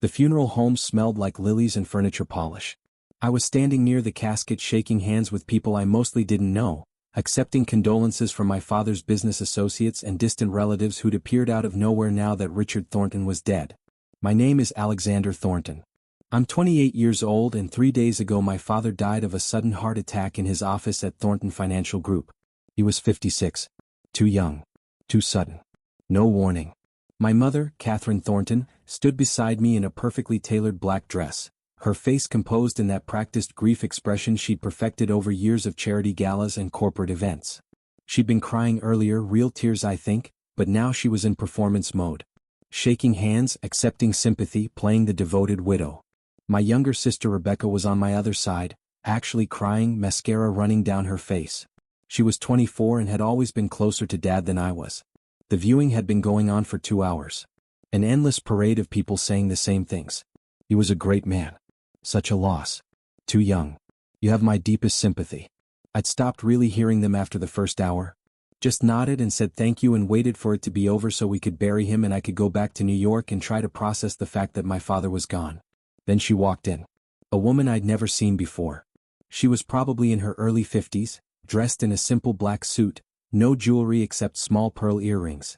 The funeral home smelled like lilies and furniture polish. I was standing near the casket shaking hands with people I mostly didn't know, accepting condolences from my father's business associates and distant relatives who'd appeared out of nowhere now that Richard Thornton was dead. My name is Alexander Thornton. I'm 28 years old, and 3 days ago my father died of a sudden heart attack in his office at Thornton Financial Group. He was 56. Too young. Too sudden. No warning. My mother, Catherine Thornton, stood beside me in a perfectly tailored black dress, her face composed in that practiced grief expression she'd perfected over years of charity galas and corporate events. She'd been crying earlier, real tears I think, but now she was in performance mode. Shaking hands, accepting sympathy, playing the devoted widow. My younger sister Rebecca was on my other side, actually crying, mascara running down her face. She was 24 and had always been closer to Dad than I was. The viewing had been going on for 2 hours. An endless parade of people saying the same things. He was a great man. Such a loss. Too young. You have my deepest sympathy. I'd stopped really hearing them after the first hour. Just nodded and said thank you and waited for it to be over so we could bury him and I could go back to New York and try to process the fact that my father was gone. Then she walked in. A woman I'd never seen before. She was probably in her early 50s, dressed in a simple black suit, no jewelry except small pearl earrings.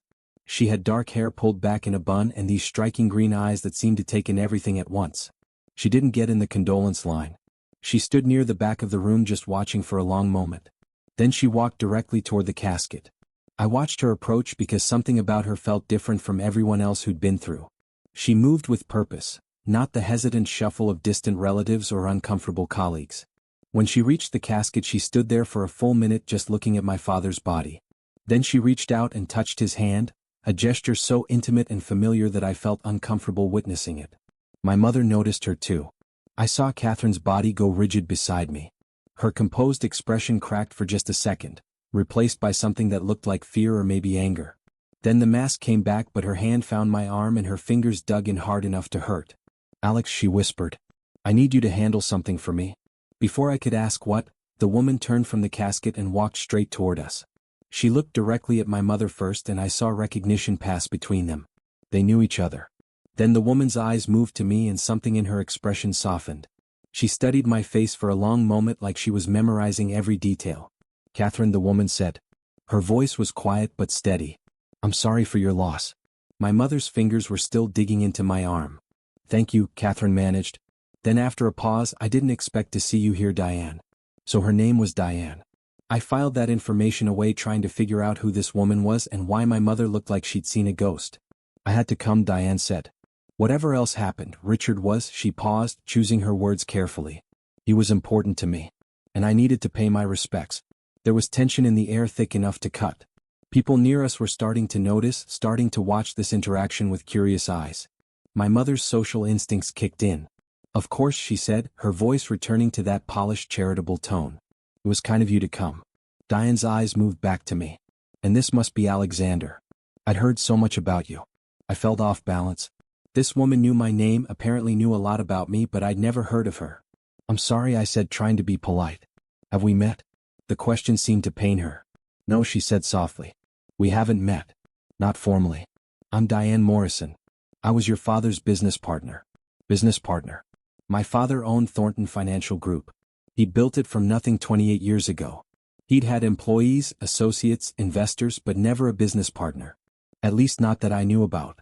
She had dark hair pulled back in a bun and these striking green eyes that seemed to take in everything at once. She didn't get in the condolence line. She stood near the back of the room just watching for a long moment. Then she walked directly toward the casket. I watched her approach because something about her felt different from everyone else who'd been through. She moved with purpose, not the hesitant shuffle of distant relatives or uncomfortable colleagues. When she reached the casket she stood there for a full minute just looking at my father's body. Then she reached out and touched his hand, a gesture so intimate and familiar that I felt uncomfortable witnessing it. My mother noticed her too. I saw Catherine's body go rigid beside me. Her composed expression cracked for just a second, replaced by something that looked like fear or maybe anger. Then the mask came back but her hand found my arm and her fingers dug in hard enough to hurt. "Alex," she whispered. "I need you to handle something for me." Before I could ask what, the woman turned from the casket and walked straight toward us. She looked directly at my mother first and I saw recognition pass between them. They knew each other. Then the woman's eyes moved to me and something in her expression softened. She studied my face for a long moment like she was memorizing every detail. "Catherine," the woman said. Her voice was quiet but steady. "I'm sorry for your loss." My mother's fingers were still digging into my arm. "Thank you," Catherine managed. Then after a pause, "I didn't expect to see you here, Diane." So her name was Diane. I filed that information away trying to figure out who this woman was and why my mother looked like she'd seen a ghost. "I had to come," Diane said. "Whatever else happened, Richard was," she paused, choosing her words carefully. "He was important to me. And I needed to pay my respects." There was tension in the air thick enough to cut. People near us were starting to notice, starting to watch this interaction with curious eyes. My mother's social instincts kicked in. "Of course," she said, her voice returning to that polished charitable tone. "It was kind of you to come." Diane's eyes moved back to me. "And this must be Alexander. I'd heard so much about you." I felt off balance. This woman knew my name, apparently knew a lot about me, but I'd never heard of her. "I'm sorry," I said, trying to be polite. "Have we met?" The question seemed to pain her. "No," she said softly. "We haven't met. Not formally. I'm Diane Morrison. I was your father's business partner." Business partner. My father owned Thornton Financial Group. He'd built it from nothing 28 years ago. He'd had employees, associates, investors, but never a business partner. At least not that I knew about.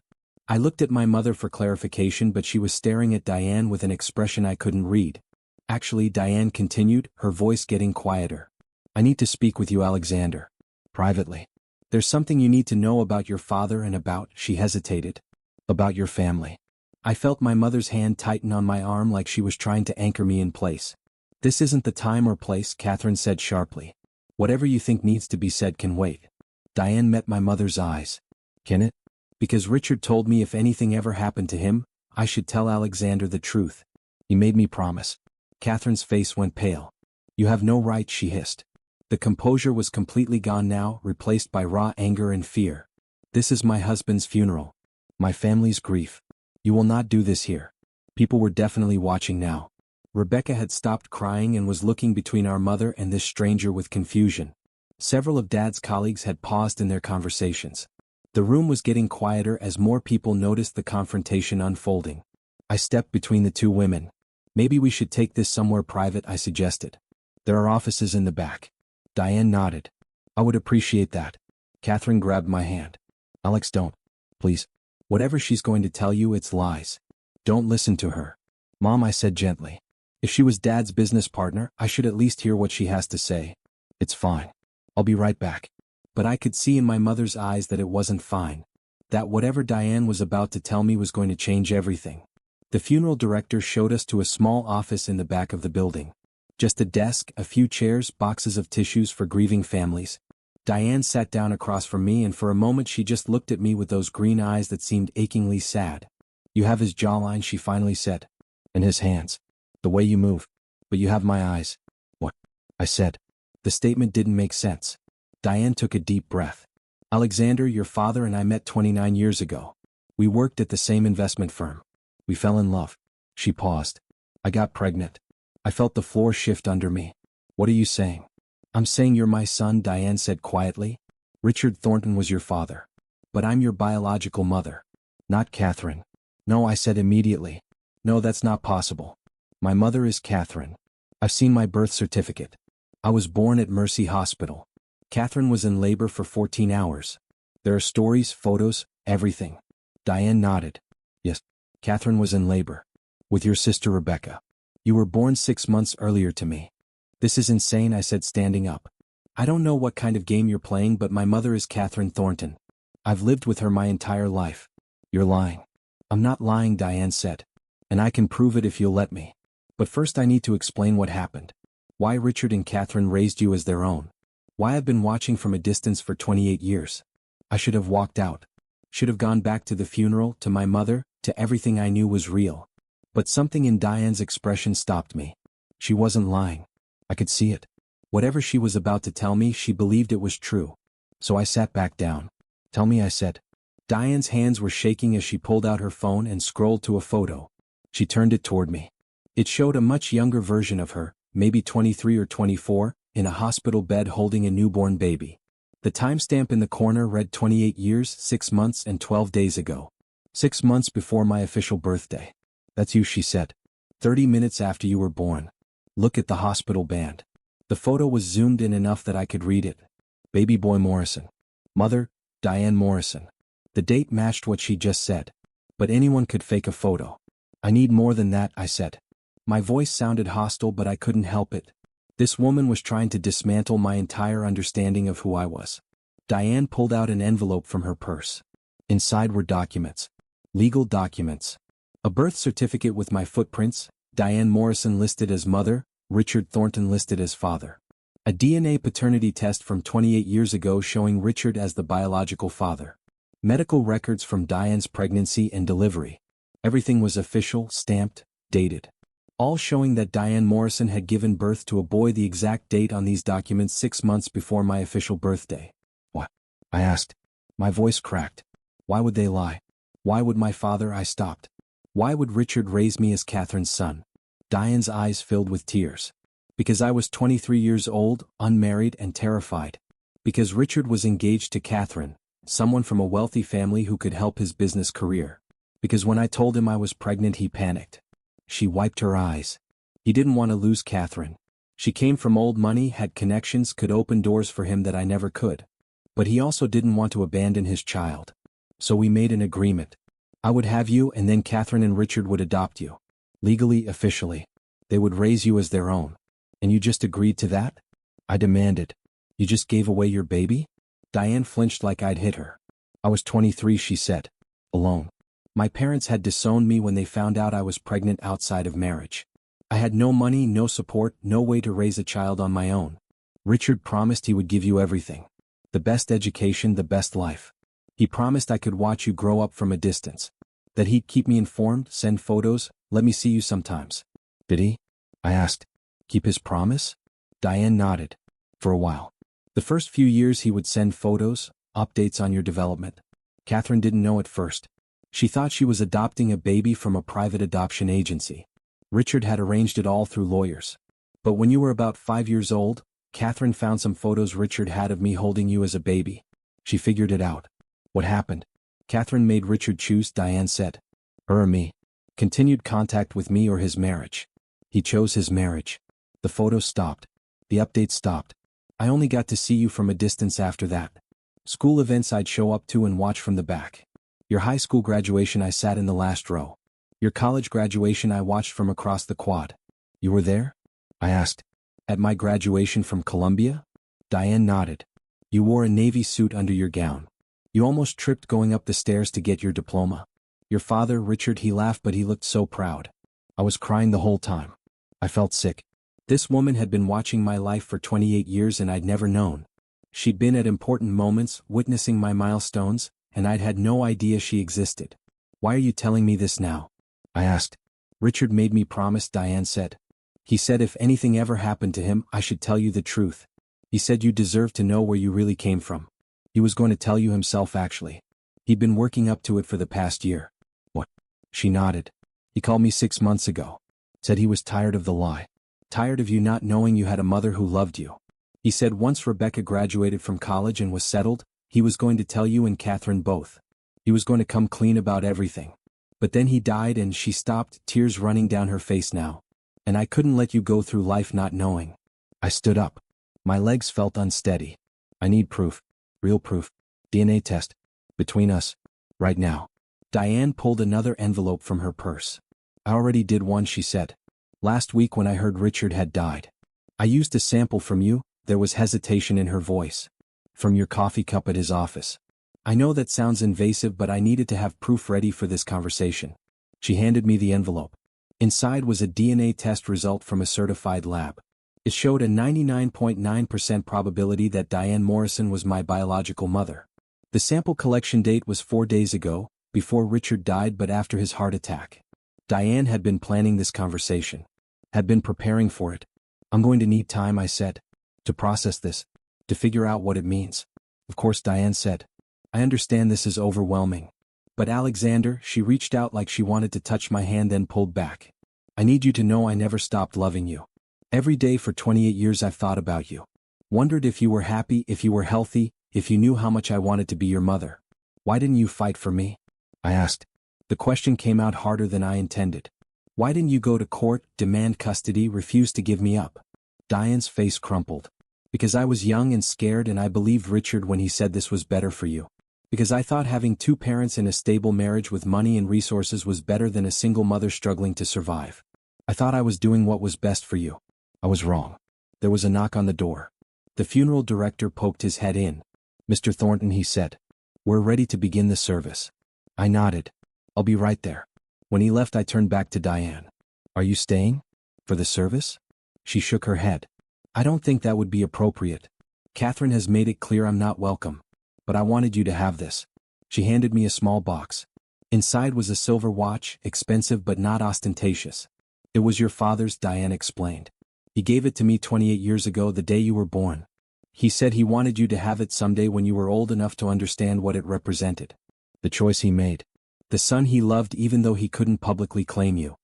I looked at my mother for clarification, but she was staring at Diane with an expression I couldn't read. "Actually," Diane continued, her voice getting quieter. "I need to speak with you, Alexander. Privately. There's something you need to know about your father and about," she hesitated, "about your family." I felt my mother's hand tighten on my arm like she was trying to anchor me in place. "This isn't the time or place," Catherine said sharply. "Whatever you think needs to be said can wait." Diane met my mother's eyes. "Can it? Because Richard told me if anything ever happened to him, I should tell Alexander the truth. He made me promise." Catherine's face went pale. "You have no right," she hissed. The composure was completely gone now, replaced by raw anger and fear. "This is my husband's funeral. My family's grief. You will not do this here." People were definitely watching now. Rebecca had stopped crying and was looking between our mother and this stranger with confusion. Several of Dad's colleagues had paused in their conversations. The room was getting quieter as more people noticed the confrontation unfolding. I stepped between the two women. Maybe we should take this somewhere private, I suggested. There are offices in the back. Diane nodded. I would appreciate that. Catherine grabbed my hand. Alex, don't. Please. Whatever she's going to tell you, it's lies. Don't listen to her. Mom, I said gently. If she was Dad's business partner, I should at least hear what she has to say. It's fine. I'll be right back. But I could see in my mother's eyes that it wasn't fine. That whatever Diane was about to tell me was going to change everything. The funeral director showed us to a small office in the back of the building. Just a desk, a few chairs, boxes of tissues for grieving families. Diane sat down across from me, and for a moment she just looked at me with those green eyes that seemed achingly sad. You have his jawline, she finally said. And his hands. The way you move. But you have my eyes. What? I said. The statement didn't make sense. Diane took a deep breath. Alexander, your father and I met 29 years ago. We worked at the same investment firm. We fell in love. She paused. I got pregnant. I felt the floor shift under me. What are you saying? I'm saying you're my son, Diane said quietly. Richard Thornton was your father. But I'm your biological mother. Not Catherine. No, I said immediately. No, that's not possible. My mother is Catherine. I've seen my birth certificate. I was born at Mercy Hospital. Catherine was in labor for 14 hours. There are stories, photos, everything. Diane nodded. Yes, Catherine was in labor. With your sister Rebecca. You were born 6 months earlier to me. This is insane, I said, standing up. I don't know what kind of game you're playing, but my mother is Catherine Thornton. I've lived with her my entire life. You're lying. I'm not lying, Diane said. And I can prove it if you'll let me. But first I need to explain what happened. Why Richard and Catherine raised you as their own. Why I've been watching from a distance for 28 years. I should have walked out. Should have gone back to the funeral, to my mother, to everything I knew was real. But something in Diane's expression stopped me. She wasn't lying. I could see it. Whatever she was about to tell me, she believed it was true. So I sat back down. Tell me, I said. Diane's hands were shaking as she pulled out her phone and scrolled to a photo. She turned it toward me. It showed a much younger version of her, maybe 23 or 24, in a hospital bed holding a newborn baby. The timestamp in the corner read 28 years, 6 months and 12 days ago. 6 months before my official birthday. That's you, she said. 30 minutes after you were born. Look at the hospital band. The photo was zoomed in enough that I could read it. Baby boy Morrison. Mother, Diane Morrison. The date matched what she just said. But anyone could fake a photo. I need more than that, I said. My voice sounded hostile, but I couldn't help it. This woman was trying to dismantle my entire understanding of who I was. Diane pulled out an envelope from her purse. Inside were documents. Legal documents. A birth certificate with my footprints, Diane Morrison listed as mother, Richard Thornton listed as father. A DNA paternity test from 28 years ago showing Richard as the biological father. Medical records from Diane's pregnancy and delivery. Everything was official, stamped, dated. All showing that Diane Morrison had given birth to a boy. The exact date on these documents 6 months before my official birthday. What? I asked. My voice cracked. Why would they lie? Why would my father? I stopped. Why would Richard raise me as Catherine's son? Diane's eyes filled with tears. Because I was 23 years old, unmarried and terrified. Because Richard was engaged to Catherine, someone from a wealthy family who could help his business career. Because when I told him I was pregnant, he panicked. She wiped her eyes. He didn't want to lose Catherine. She came from old money, had connections, could open doors for him that I never could. But he also didn't want to abandon his child. So we made an agreement. I would have you, and then Catherine and Richard would adopt you. Legally, officially. They would raise you as their own. And you just agreed to that? I demanded. You just gave away your baby? Diane flinched like I'd hit her. I was 23, she said. Alone. My parents had disowned me when they found out I was pregnant outside of marriage. I had no money, no support, no way to raise a child on my own. Richard promised he would give you everything. The best education, the best life. He promised I could watch you grow up from a distance. That he'd keep me informed, send photos, let me see you sometimes. Did he? I asked. Keep his promise? Diane nodded. For a while. The first few years he would send photos, updates on your development. Catherine didn't know at first. She thought she was adopting a baby from a private adoption agency. Richard had arranged it all through lawyers. But when you were about 5 years old, Catherine found some photos Richard had of me holding you as a baby. She figured it out. What happened? Catherine made Richard choose, Diane said. Her or me. Continued contact with me or his marriage. He chose his marriage. The photos stopped. The updates stopped. I only got to see you from a distance after that. School events I'd show up to and watch from the back. Your high school graduation I sat in the last row. Your college graduation I watched from across the quad. You were there? I asked. At my graduation from Columbia? Diane nodded. You wore a navy suit under your gown. You almost tripped going up the stairs to get your diploma. Your father, Richard, he laughed but he looked so proud. I was crying the whole time. I felt sick. This woman had been watching my life for 28 years and I'd never known. She'd been at important moments, witnessing my milestones, and I'd had no idea she existed. Why are you telling me this now? I asked. Richard made me promise, Diane said. He said if anything ever happened to him, I should tell you the truth. He said you deserved to know where you really came from. He was going to tell you himself actually. He'd been working up to it for the past year. What? She nodded. He called me 6 months ago. Said he was tired of the lie. Tired of you not knowing you had a mother who loved you. He said once Rebecca graduated from college and was settled, he was going to tell you and Catherine both. He was going to come clean about everything. But then he died and she stopped, tears running down her face now. And I couldn't let you go through life not knowing. I stood up. My legs felt unsteady. I need proof. Real proof. DNA test. Between us. Right now. Diane pulled another envelope from her purse. I already did one, she said. Last week when I heard Richard had died. I used a sample from you. There was hesitation in her voice. From your coffee cup at his office. I know that sounds invasive, but I needed to have proof ready for this conversation. She handed me the envelope. Inside was a DNA test result from a certified lab. It showed a 99.9% probability that Diane Morrison was my biological mother. The sample collection date was 4 days ago, before Richard died but after his heart attack. Diane had been planning this conversation. Had been preparing for it. I'm going to need time, I said. To process this. To figure out what it means. Of course, Diane said. I understand this is overwhelming. But Alexander, she reached out like she wanted to touch my hand then pulled back. I need you to know I never stopped loving you. Every day for 28 years I've thought about you. Wondered if you were happy, if you were healthy, if you knew how much I wanted to be your mother. Why didn't you fight for me? I asked. The question came out harder than I intended. Why didn't you go to court, demand custody, refuse to give me up? Diane's face crumpled. Because I was young and scared and I believed Richard when he said this was better for you. Because I thought having 2 parents in a stable marriage with money and resources was better than a single mother struggling to survive. I thought I was doing what was best for you. I was wrong. There was a knock on the door. The funeral director poked his head in. Mr. Thornton, he said. We're ready to begin the service. I nodded. I'll be right there. When he left I turned back to Diane. Are you staying? For the service? She shook her head. I don't think that would be appropriate. Catherine has made it clear I'm not welcome. But I wanted you to have this. She handed me a small box. Inside was a silver watch, expensive but not ostentatious. It was your father's, Diane explained. He gave it to me 28 years ago, the day you were born. He said he wanted you to have it someday when you were old enough to understand what it represented. The choice he made. The son he loved even though he couldn't publicly claim you.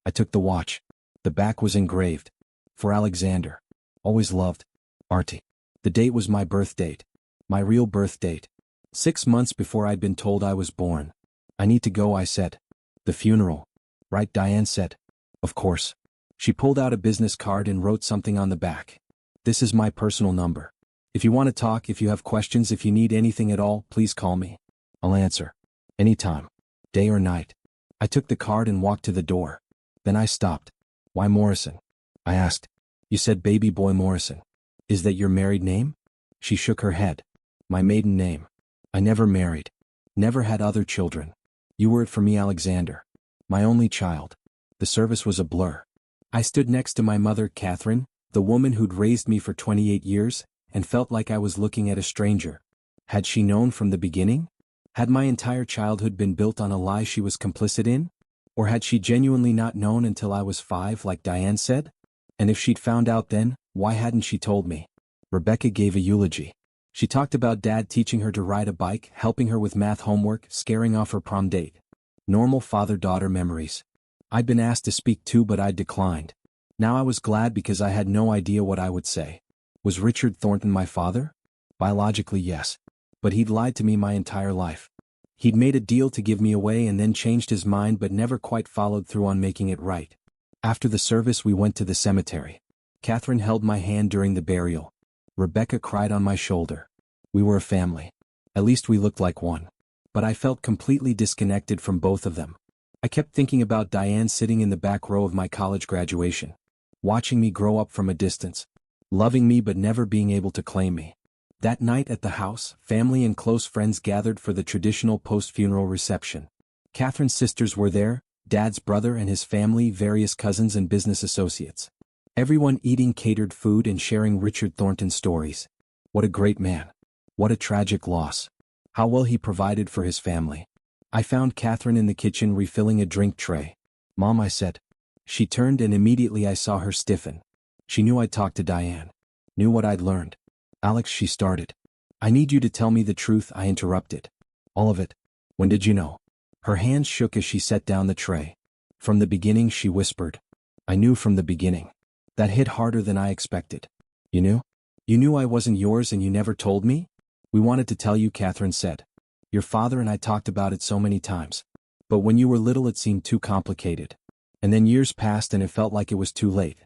I took the watch. The back was engraved. For Alexander. Always loved. Artie. The date was my birth date. My real birth date. 6 months before I'd been told I was born. I need to go, I said. The funeral. Right, Diane said. Of course. She pulled out a business card and wrote something on the back. This is my personal number. If you want to talk, if you have questions, if you need anything at all, please call me. I'll answer. Anytime. Day or night. I took the card and walked to the door. Then I stopped. Why Morrison? I asked. You said baby boy Morrison. Is that your married name? She shook her head. My maiden name. I never married. Never had other children. You were it for me, Alexander. My only child. The service was a blur. I stood next to my mother, Catherine, the woman who'd raised me for 28 years, and felt like I was looking at a stranger. Had she known from the beginning? Had my entire childhood been built on a lie she was complicit in? Or had she genuinely not known until I was 5, like Diane said? And if she'd found out then, why hadn't she told me? Rebecca gave a eulogy. She talked about Dad teaching her to ride a bike, helping her with math homework, scaring off her prom date. Normal father-daughter memories. I'd been asked to speak too, but I'd declined. Now I was glad because I had no idea what I would say. Was Richard Thornton my father? Biologically, yes. But he'd lied to me my entire life. He'd made a deal to give me away and then changed his mind but never quite followed through on making it right. After the service we went to the cemetery. Catherine held my hand during the burial. Rebecca cried on my shoulder. We were a family. At least we looked like one. But I felt completely disconnected from both of them. I kept thinking about Diane sitting in the back row of my college graduation, watching me grow up from a distance, loving me but never being able to claim me. That night at the house, family and close friends gathered for the traditional post-funeral reception. Catherine's sisters were there, Dad's brother and his family, various cousins and business associates. Everyone eating catered food and sharing Richard Thornton stories. What a great man. What a tragic loss. How well he provided for his family. I found Catherine in the kitchen refilling a drink tray. "Mom," I said. She turned and immediately I saw her stiffen. She knew I'd talked to Diane. Knew what I'd learned. "Alex," she started. "I need you to tell me the truth," I interrupted. "All of it. When did you know?" Her hands shook as she set down the tray. "From the beginning," she whispered. "I knew from the beginning." That hit harder than I expected. "You knew? You knew I wasn't yours and you never told me?" "We wanted to tell you," Catherine said. "Your father and I talked about it so many times. But when you were little it seemed too complicated. And then years passed and it felt like it was too late.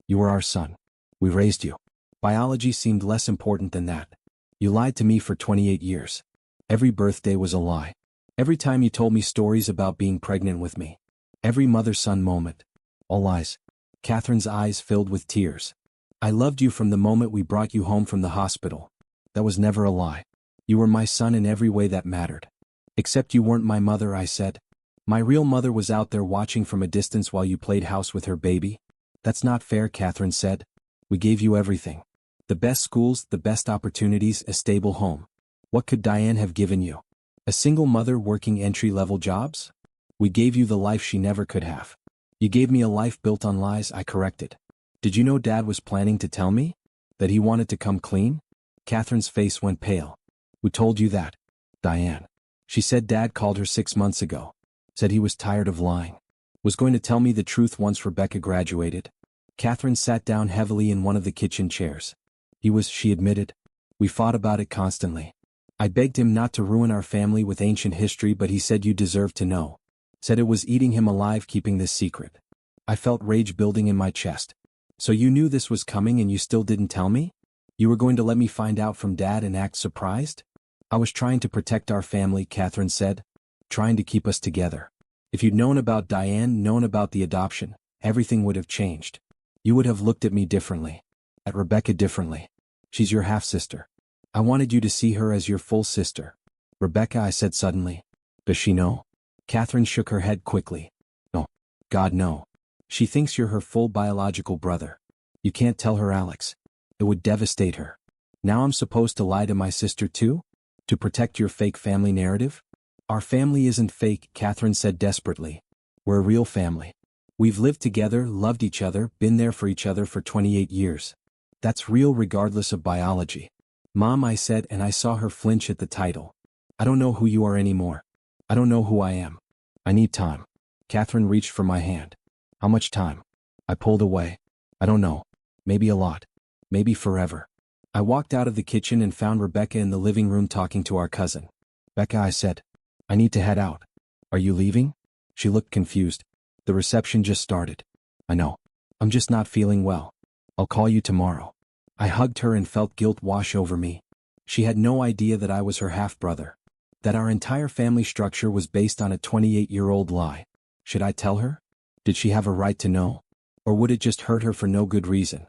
You were our son. We raised you. Biology seemed less important than that. You lied to me for 28 years. Every birthday was a lie. Every time you told me stories about being pregnant with me. Every mother-son moment. All lies." Catherine's eyes filled with tears. "I loved you from the moment we brought you home from the hospital. That was never a lie. You were my son in every way that mattered. Except you weren't my mother," I said. "My real mother was out there watching from a distance while you played house with her baby." "That's not fair," Catherine said. "We gave you everything. The best schools, the best opportunities, a stable home. What could Diane have given you? A single mother working entry-level jobs? We gave you the life she never could have. You gave me a life built on lies," I corrected. "Did you know Dad was planning to tell me? That he wanted to come clean?" Catherine's face went pale. "Who told you that?" "Diane. She said Dad called her 6 months ago. Said he was tired of lying. Was going to tell me the truth once Rebecca graduated." Catherine sat down heavily in one of the kitchen chairs. "He was," she admitted. "We fought about it constantly. I begged him not to ruin our family with ancient history but he said you deserved to know. Said it was eating him alive keeping this secret." I felt rage building in my chest. "So you knew this was coming and you still didn't tell me? You were going to let me find out from Dad and act surprised?" "I was trying to protect our family," Catherine said. "Trying to keep us together. If you'd known about Diane, known about the adoption, everything would have changed. You would have looked at me differently. At Rebecca differently. She's your half-sister. I wanted you to see her as your full sister." "Rebecca," I said suddenly. "Does she know?" Catherine shook her head quickly. "No. God, no. She thinks you're her full biological brother. You can't tell her, Alex. It would devastate her. Now I'm supposed to lie to my sister too? To protect your fake family narrative?" "Our family isn't fake," Catherine said desperately. "We're a real family. We've lived together, loved each other, been there for each other for 28 years. That's real regardless of biology." "Mom," I said, and I saw her flinch at the title. "I don't know who you are anymore. I don't know who I am. I need time." Catherine reached for my hand. "How much time?" I pulled away. "I don't know. Maybe a lot. Maybe forever." I walked out of the kitchen and found Rebecca in the living room talking to our cousin. "Becca," I said. "I need to head out." "Are you leaving?" She looked confused. "The reception just started." "I know. I'm just not feeling well. I'll call you tomorrow." I hugged her and felt guilt wash over me. She had no idea that I was her half-brother. That our entire family structure was based on a 28-year-old lie. Should I tell her? Did she have a right to know? Or would it just hurt her for no good reason?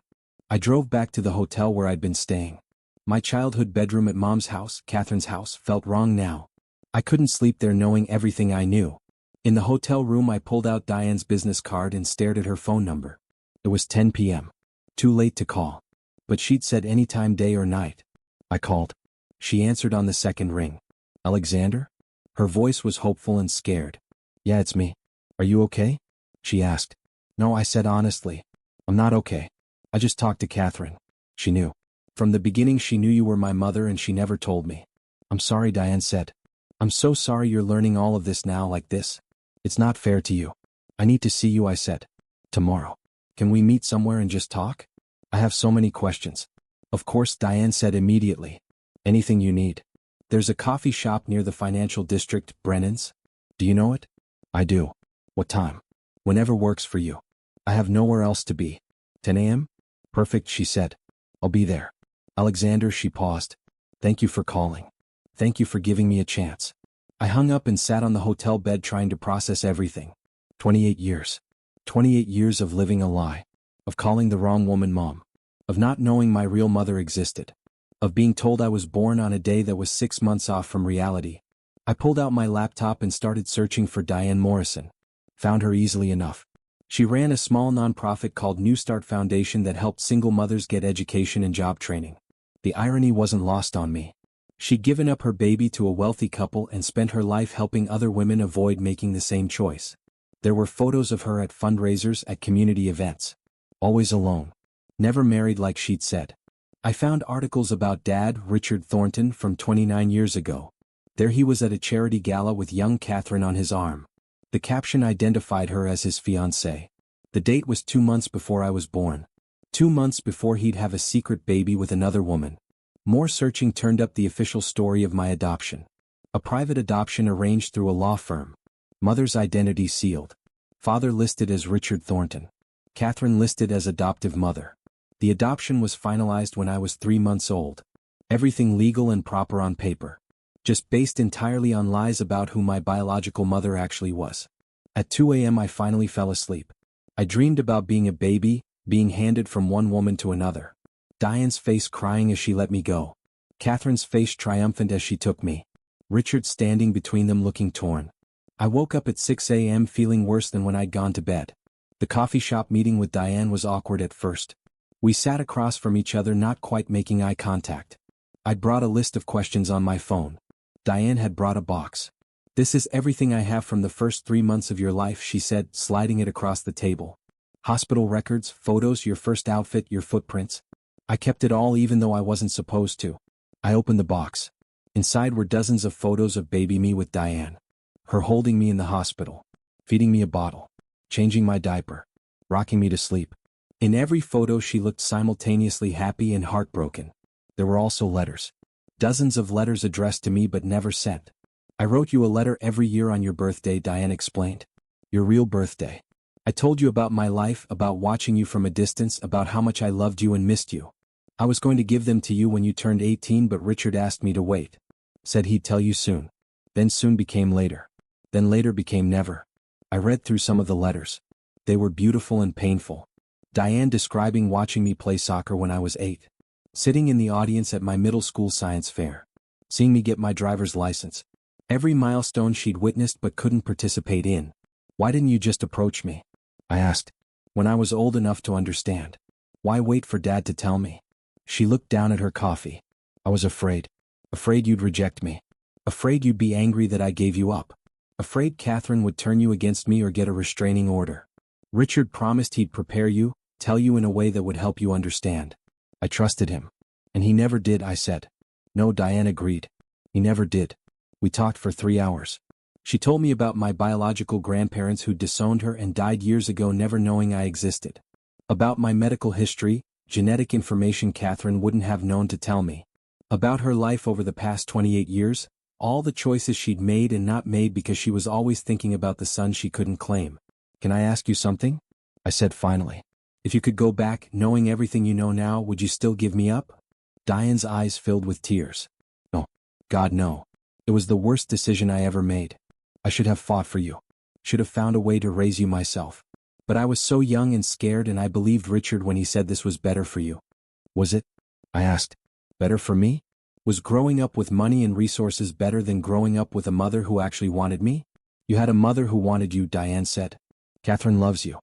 I drove back to the hotel where I'd been staying. My childhood bedroom at Mom's house, Catherine's house, felt wrong now. I couldn't sleep there knowing everything I knew. In the hotel room I pulled out Diane's business card and stared at her phone number. It was 10 p.m. Too late to call. But she'd said anytime, day or night. I called. She answered on the second ring. "Alexander?" Her voice was hopeful and scared. "Yeah, it's me. Are you okay?" she asked. "No," I said honestly. "I'm not okay. I just talked to Catherine." She knew. "From the beginning she knew you were my mother and she never told me." "I'm sorry," Diane said. "I'm so sorry you're learning all of this now like this. It's not fair to you." "I need to see you," I said. "Tomorrow. Can we meet somewhere and just talk? I have so many questions." "Of course," Diane said immediately. "Anything you need." There's a coffee shop near the financial district, Brennan's. Do you know it? I do. What time? Whenever works for you. I have nowhere else to be. 10 a.m.? Perfect, she said. I'll be there. Alexander, she paused. Thank you for calling. Thank you for giving me a chance. I hung up and sat on the hotel bed trying to process everything. 28 years. 28 years of living a lie. Of calling the wrong woman mom. Of not knowing my real mother existed. Of being told I was born on a day that was 6 months off from reality. I pulled out my laptop and started searching for Diane Morrison. Found her easily enough. She ran a small nonprofit called New Start Foundation that helped single mothers get education and job training. The irony wasn't lost on me. She'd given up her baby to a wealthy couple and spent her life helping other women avoid making the same choice. There were photos of her at fundraisers, at community events. Always alone. Never married like she'd said. I found articles about Dad, Richard Thornton, from 29 years ago. There he was at a charity gala with young Catherine on his arm. The caption identified her as his fiancée. The date was 2 months before I was born. 2 months before he'd have a secret baby with another woman. More searching turned up the official story of my adoption. A private adoption arranged through a law firm. Mother's identity sealed. Father listed as Richard Thornton. Catherine listed as adoptive mother. The adoption was finalized when I was 3 months old. Everything legal and proper on paper. Just based entirely on lies about who my biological mother actually was. At 2 a.m. I finally fell asleep. I dreamed about being a baby, being handed from one woman to another. Diane's face crying as she let me go. Catherine's face triumphant as she took me. Richard standing between them looking torn. I woke up at 6 a.m. feeling worse than when I'd gone to bed. The coffee shop meeting with Diane was awkward at first. We sat across from each other, not quite making eye contact. I'd brought a list of questions on my phone. Diane had brought a box. This is everything I have from the first 3 months of your life, she said, sliding it across the table. Hospital records, photos, your first outfit, your footprints. I kept it all even though I wasn't supposed to. I opened the box. Inside were dozens of photos of baby me with Diane. Her holding me in the hospital. Feeding me a bottle. Changing my diaper. Rocking me to sleep. In every photo she looked simultaneously happy and heartbroken. There were also letters. Dozens of letters addressed to me but never sent. I wrote you a letter every year on your birthday, Diane explained. Your real birthday. I told you about my life, about watching you from a distance, about how much I loved you and missed you. I was going to give them to you when you turned 18, but Richard asked me to wait. Said he'd tell you soon. Then soon became later. Then later became never. I read through some of the letters. They were beautiful and painful. Diane describing watching me play soccer when I was 8. Sitting in the audience at my middle school science fair. Seeing me get my driver's license. Every milestone she'd witnessed but couldn't participate in. Why didn't you just approach me? I asked. When I was old enough to understand. Why wait for Dad to tell me? She looked down at her coffee. I was afraid. Afraid you'd reject me. Afraid you'd be angry that I gave you up. Afraid Catherine would turn you against me or get a restraining order. Richard promised he'd prepare you, tell you in a way that would help you understand. I trusted him. And he never did, I said. No, Diane agreed. He never did. We talked for 3 hours. She told me about my biological grandparents who'd disowned her and died years ago never knowing I existed. About my medical history, genetic information Catherine wouldn't have known to tell me. About her life over the past 28 years, all the choices she'd made and not made because she was always thinking about the son she couldn't claim. Can I ask you something? I said finally. If you could go back, knowing everything you know now, would you still give me up? Diane's eyes filled with tears. No. God, no. It was the worst decision I ever made. I should have fought for you. Should have found a way to raise you myself. But I was so young and scared, and I believed Richard when he said this was better for you. Was it? I asked. Better for me? Was growing up with money and resources better than growing up with a mother who actually wanted me? You had a mother who wanted you, Diane said. Catherine loves you.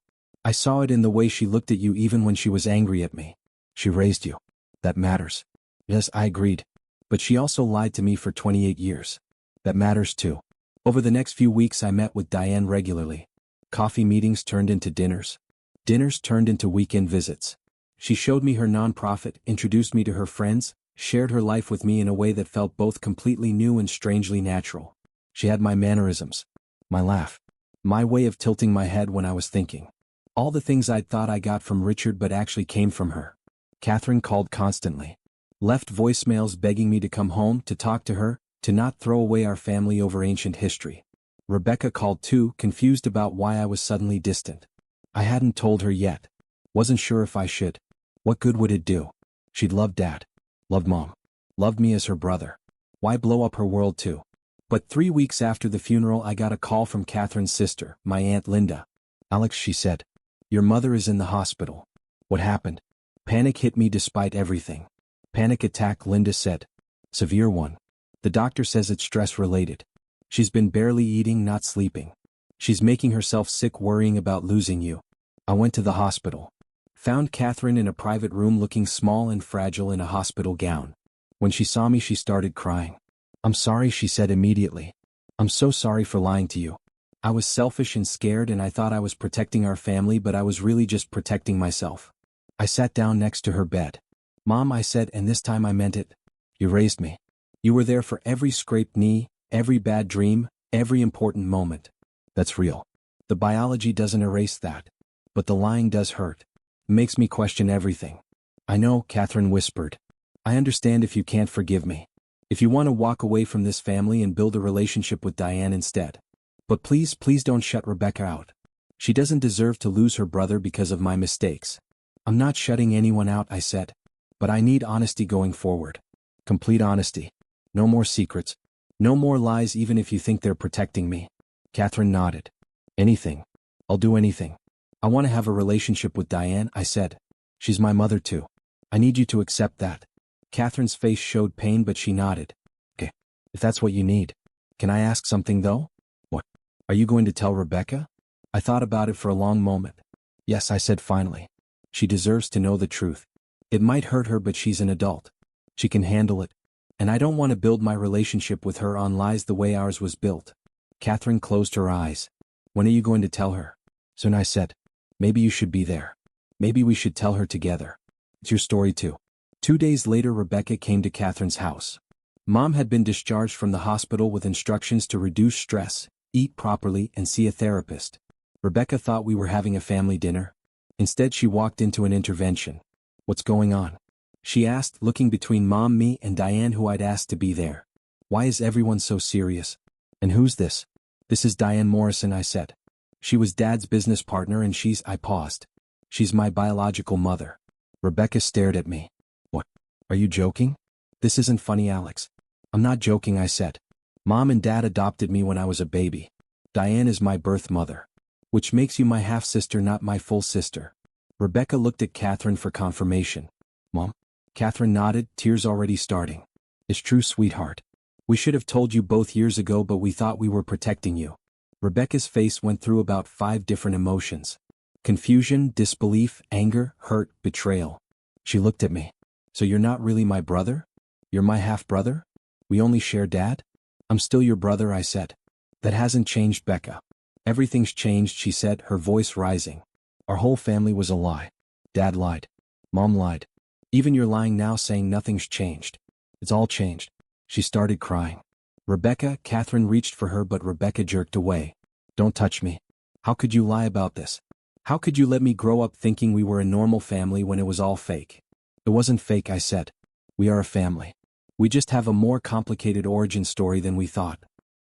I saw it in the way she looked at you even when she was angry at me. She raised you. That matters. Yes, I agreed. But she also lied to me for 28 years. That matters too. Over the next few weeks I met with Diane regularly. Coffee meetings turned into dinners. Dinners turned into weekend visits. She showed me her nonprofit, introduced me to her friends, shared her life with me in a way that felt both completely new and strangely natural. She had my mannerisms. My laugh. My way of tilting my head when I was thinking. All the things I'd thought I got from Richard but actually came from her. Catherine called constantly. Left voicemails begging me to come home, to talk to her, To not throw away our family over ancient history. Rebecca called too, confused about why I was suddenly distant. I hadn't told her yet. Wasn't sure if I should. What good would it do? She'd loved Dad. Loved Mom. Loved me as her brother. Why blow up her world too? But 3 weeks after the funeral I got a call from Catherine's sister, my Aunt Linda. Alex, she said. Your mother is in the hospital. What happened? Panic hit me despite everything. Panic attack, Linda said. Severe one. The doctor says it's stress-related. She's been barely eating, not sleeping. She's making herself sick worrying about losing you. I went to the hospital. Found Catherine in a private room looking small and fragile in a hospital gown. When she saw me she started crying. I'm sorry, she said immediately. I'm so sorry for lying to you. I was selfish and scared and I thought I was protecting our family, but I was really just protecting myself. I sat down next to her bed. Mom, I said, and this time I meant it. You raised me. You were there for every scraped knee, every bad dream, every important moment. That's real. The biology doesn't erase that. But the lying does hurt. It makes me question everything. I know, Catherine whispered. I understand if you can't forgive me. If you want to walk away from this family and build a relationship with Diane instead. But please, please don't shut Rebecca out. She doesn't deserve to lose her brother because of my mistakes. I'm not shutting anyone out, I said. But I need honesty going forward. Complete honesty. No more secrets. No more lies even if you think they're protecting me. Catherine nodded. Anything. I'll do anything. I want to have a relationship with Diane, I said. She's my mother too. I need you to accept that. Catherine's face showed pain but she nodded. Okay. If that's what you need. Can I ask something though? What? Are you going to tell Rebecca? I thought about it for a long moment. Yes, I said finally. She deserves to know the truth. It might hurt her but she's an adult. She can handle it. And I don't want to build my relationship with her on lies the way ours was built. Catherine closed her eyes. When are you going to tell her? Soon, I said. Maybe you should be there. Maybe we should tell her together. It's your story too. 2 days later Rebecca came to Catherine's house. Mom had been discharged from the hospital with instructions to reduce stress, eat properly, and see a therapist. Rebecca thought we were having a family dinner. Instead she walked into an intervention. What's going on? She asked, looking between Mom, me, and Diane, who I'd asked to be there. Why is everyone so serious? And who's this? This is Diane Morrison, I said. She was Dad's business partner and I paused. She's my biological mother. Rebecca stared at me. What? Are you joking? This isn't funny, Alex. I'm not joking, I said. Mom and Dad adopted me when I was a baby. Diane is my birth mother. Which makes you my half-sister, not my full sister. Rebecca looked at Catherine for confirmation. Mom? Catherine nodded, tears already starting. It's true, sweetheart. We should have told you both years ago, but we thought we were protecting you. Rebecca's face went through about 5 different emotions. Confusion, disbelief, anger, hurt, betrayal. She looked at me. So you're not really my brother? You're my half-brother? We only share Dad? I'm still your brother, I said. That hasn't changed, Becca. Everything's changed, she said, her voice rising. Our whole family was a lie. Dad lied. Mom lied. Even you're lying now, saying nothing's changed. It's all changed. She started crying. Rebecca, Catherine reached for her, but Rebecca jerked away. Don't touch me. How could you lie about this? How could you let me grow up thinking we were a normal family when it was all fake? It wasn't fake, I said. We are a family. We just have a more complicated origin story than we thought.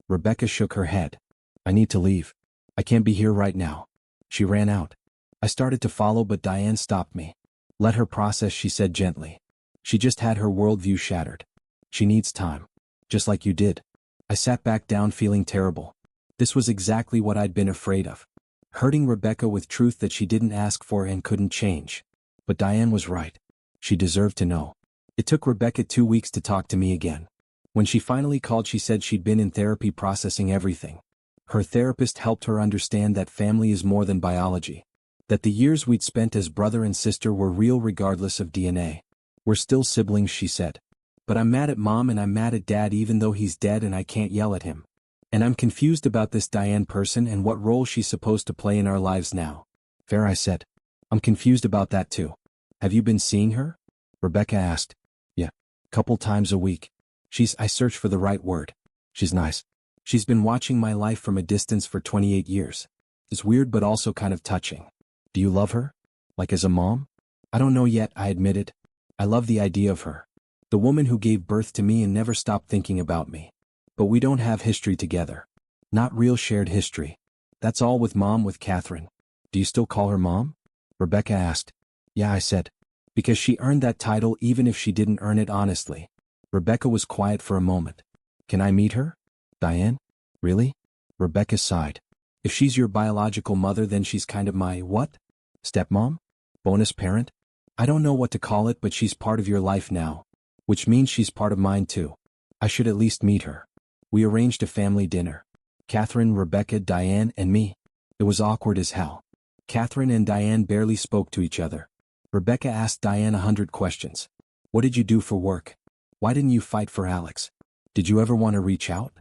Rebecca shook her head. I need to leave. I can't be here right now. She ran out. I started to follow, but Diane stopped me. Let her process, she said gently. She just had her worldview shattered. She needs time. Just like you did. I sat back down feeling terrible. This was exactly what I'd been afraid of. Hurting Rebecca with truth that she didn't ask for and couldn't change. But Diane was right. She deserved to know. It took Rebecca 2 weeks to talk to me again. When she finally called, she said she'd been in therapy processing everything. Her therapist helped her understand that family is more than biology. That the years we'd spent as brother and sister were real regardless of DNA. We're still siblings, she said. But I'm mad at Mom and I'm mad at Dad even though he's dead and I can't yell at him. And I'm confused about this Diane person and what role she's supposed to play in our lives now. Fair, I said. I'm confused about that too. Have you been seeing her? Rebecca asked. Yeah. Couple times a week. I searched for the right word. She's nice. She's been watching my life from a distance for 28 years. It's weird but also kind of touching. Do you love her? Like as a mom? I don't know yet, I admitted. I love the idea of her. The woman who gave birth to me and never stopped thinking about me. But we don't have history together. Not real shared history. That's all with Mom with Catherine. Do you still call her Mom? Rebecca asked. Yeah, I said. Because she earned that title even if she didn't earn it honestly. Rebecca was quiet for a moment. Can I meet her? Diane? Really? Rebecca sighed. If she's your biological mother, then she's kind of my what? Stepmom? Bonus parent? I don't know what to call it, but she's part of your life now. Which means she's part of mine too. I should at least meet her. We arranged a family dinner. Catherine, Rebecca, Diane, and me. It was awkward as hell. Catherine and Diane barely spoke to each other. Rebecca asked Diane 100 questions. What did you do for work? Why didn't you fight for Alex? Did you ever want to reach out?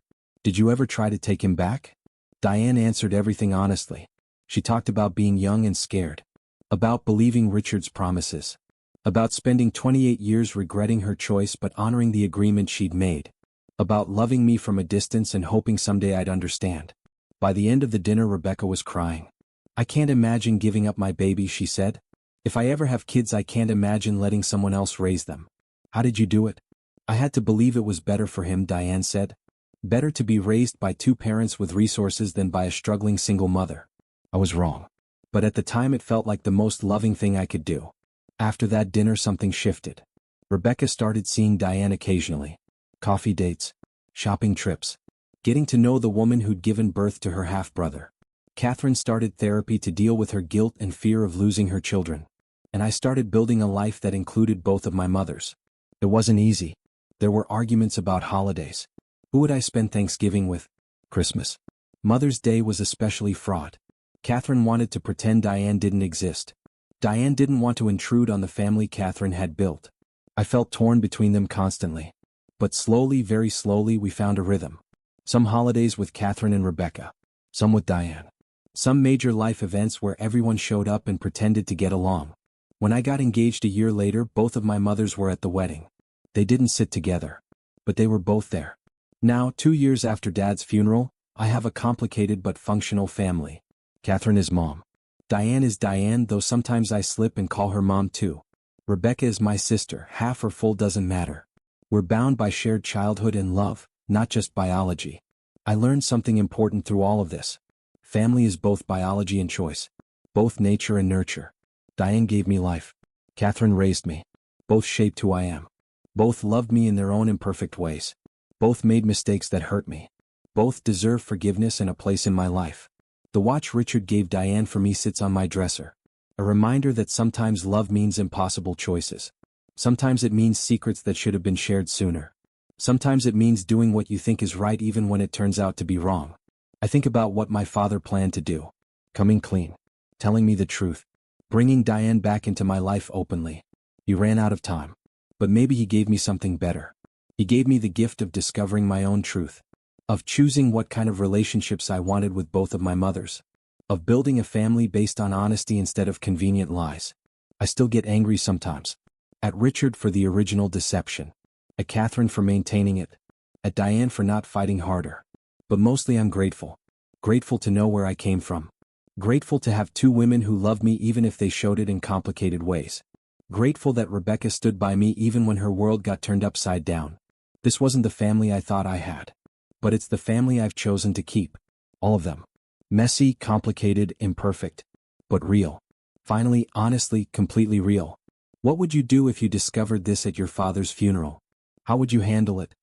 Did you ever try to take him back? Diane answered everything honestly. She talked about being young and scared. About believing Richard's promises. About spending 28 years regretting her choice but honoring the agreement she'd made. About loving me from a distance and hoping someday I'd understand. By the end of the dinner, Rebecca was crying. I can't imagine giving up my baby, she said. If I ever have kids, I can't imagine letting someone else raise them. How did you do it? I had to believe it was better for him, Diane said. Better to be raised by two parents with resources than by a struggling single mother. I was wrong. But at the time it felt like the most loving thing I could do. After that dinner, something shifted. Rebecca started seeing Diane occasionally. Coffee dates. Shopping trips. Getting to know the woman who'd given birth to her half-brother. Catherine started therapy to deal with her guilt and fear of losing her children. And I started building a life that included both of my mothers. It wasn't easy. There were arguments about holidays. Who would I spend Thanksgiving with? Christmas. Mother's Day was especially fraught. Catherine wanted to pretend Diane didn't exist. Diane didn't want to intrude on the family Catherine had built. I felt torn between them constantly. But slowly, very slowly, we found a rhythm. Some holidays with Catherine and Rebecca. Some with Diane. Some major life events where everyone showed up and pretended to get along. When I got engaged a year later, both of my mothers were at the wedding. They didn't sit together. But they were both there. Now, 2 years after Dad's funeral, I have a complicated but functional family. Catherine is Mom. Diane is Diane, though sometimes I slip and call her Mom too. Rebecca is my sister, half or full doesn't matter. We're bound by shared childhood and love, not just biology. I learned something important through all of this. Family is both biology and choice. Both nature and nurture. Diane gave me life. Catherine raised me. Both shaped who I am. Both loved me in their own imperfect ways. Both made mistakes that hurt me. Both deserve forgiveness and a place in my life. The watch Richard gave Diane for me sits on my dresser. A reminder that sometimes love means impossible choices. Sometimes it means secrets that should have been shared sooner. Sometimes it means doing what you think is right even when it turns out to be wrong. I think about what my father planned to do. Coming clean. Telling me the truth. Bringing Diane back into my life openly. He ran out of time. But maybe he gave me something better. He gave me the gift of discovering my own truth. Of choosing what kind of relationships I wanted with both of my mothers. Of building a family based on honesty instead of convenient lies. I still get angry sometimes. At Richard for the original deception. At Catherine for maintaining it. At Diane for not fighting harder. But mostly I'm grateful. Grateful to know where I came from. Grateful to have two women who loved me even if they showed it in complicated ways. Grateful that Rebecca stood by me even when her world got turned upside down. This wasn't the family I thought I had. But it's the family I've chosen to keep. All of them. Messy, complicated, imperfect. But real. Finally, honestly, completely real. What would you do if you discovered this at your father's funeral? How would you handle it?